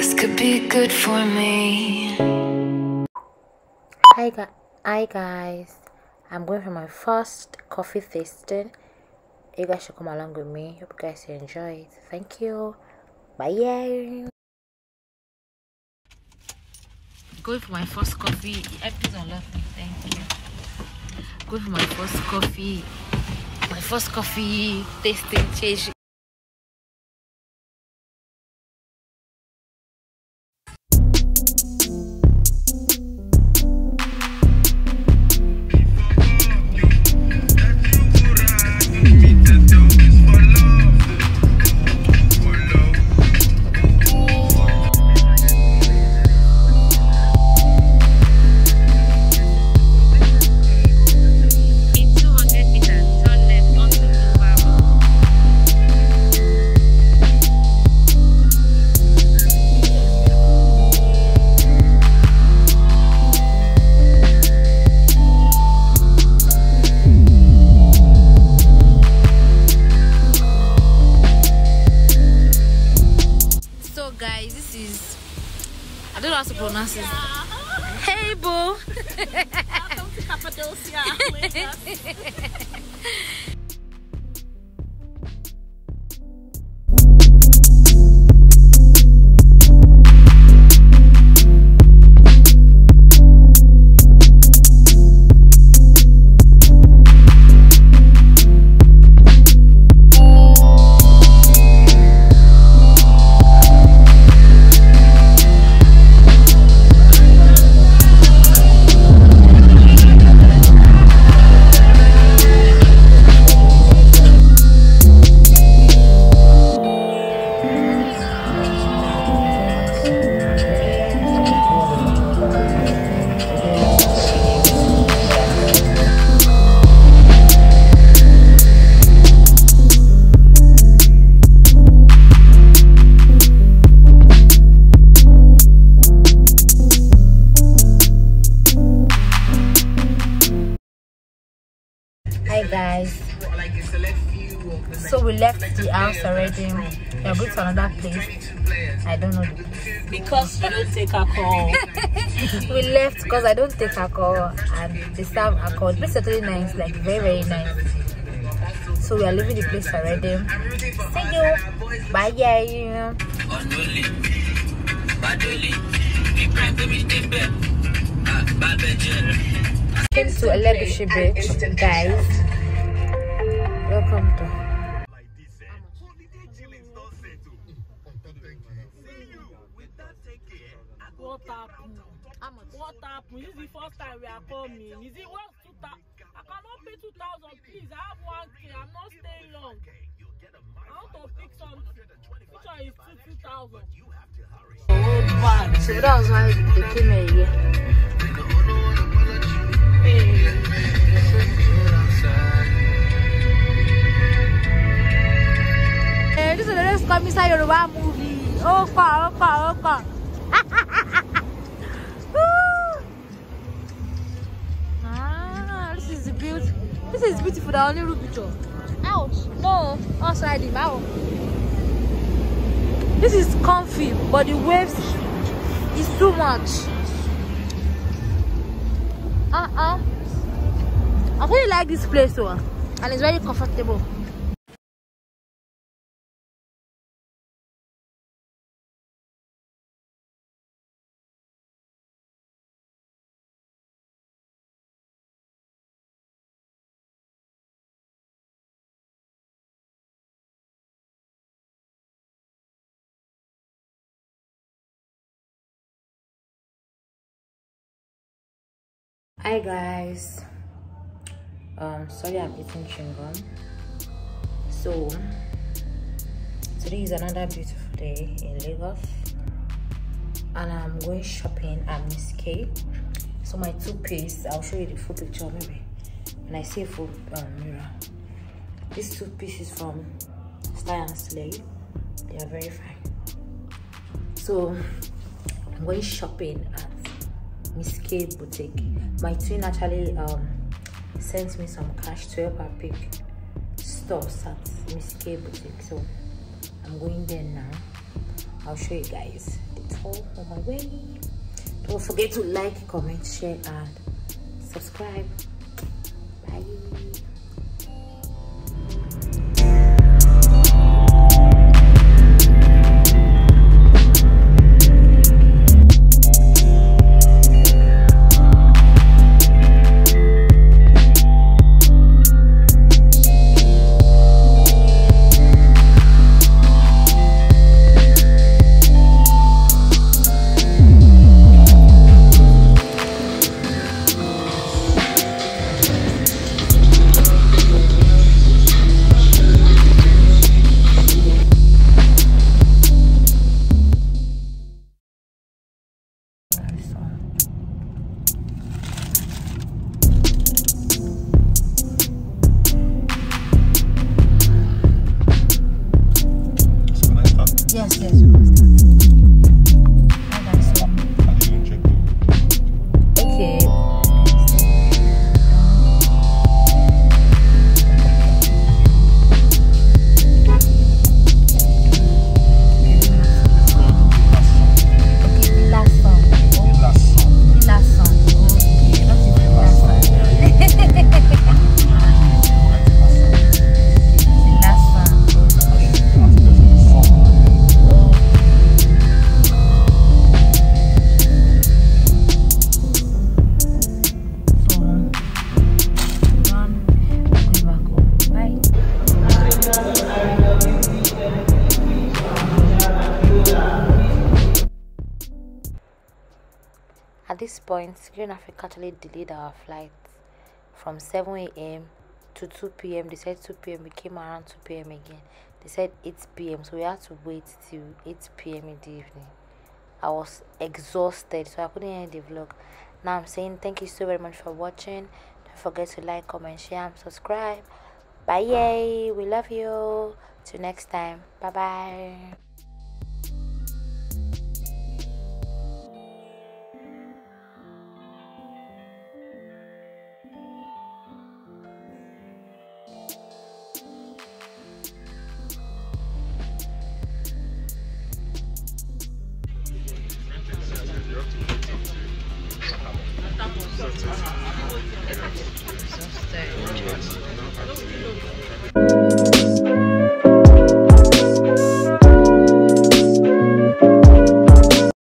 This could be good for me. Hi guys, I'm going for my first coffee tasting. You guys should come along with me. Hope you guys enjoy it. Thank you. Bye. Going for my first coffee. Everything's on left. Thank you. Going for my first coffee. My first coffee tasting change. Guys, this is, I don't know how to pronounce it. Hey boo. Welcome to Cappadocia. Hi guys, so we left the house already. We are going to another place. I don't know the place. Because we don't take alcohol. We left because I don't take alcohol and they serve alcohol. The place is totally nice, like very nice. So we are leaving the place already. See you. Bye guys. Came to a legacy beach, guys. Welcome to. What happened? This is the first time we are coming. Is it what's 2,000? I cannot pay 2,000, please. I have 1K. I'm not staying long. I want to pick something. Which one is 2,000? So that was why they came here. Hey, this is the next come inside Yoruba movie. Oh, far. This is beautiful. The only room picture. Ouch! No, outside the mouth. This is comfy, but the waves is too much. I really like this place though, and it's very comfortable. Hi guys, sorry I'm eating chewing gum. So today is another beautiful day in Lagos and I'm going shopping at Miss K. So my toothpaste, I'll show you the full picture maybe when I see a full mirror. These toothpaste is from Style and Slay. They are very fine. So I'm going shopping at Miss K boutique. My twin actually sent me some cash to help her pick stores at Miss K boutique, so I'm going there now. I'll show you guys the tour on my way. Don't forget to like, comment, share, and subscribe. Bye. Yes, yes, you must start. Okay. At this point, Green Africa actually delayed our flight from 7 a.m. to 2 p.m. They said 2 p.m. We came around 2 p.m. again. They said 8 p.m. So we had to wait till 8 p.m. in the evening. I was exhausted, so I couldn't end the vlog. Now I'm saying thank you so very much for watching. Don't forget to like, comment, share, and subscribe. Bye, yay! We love you. Till next time. Bye bye. Exhausted.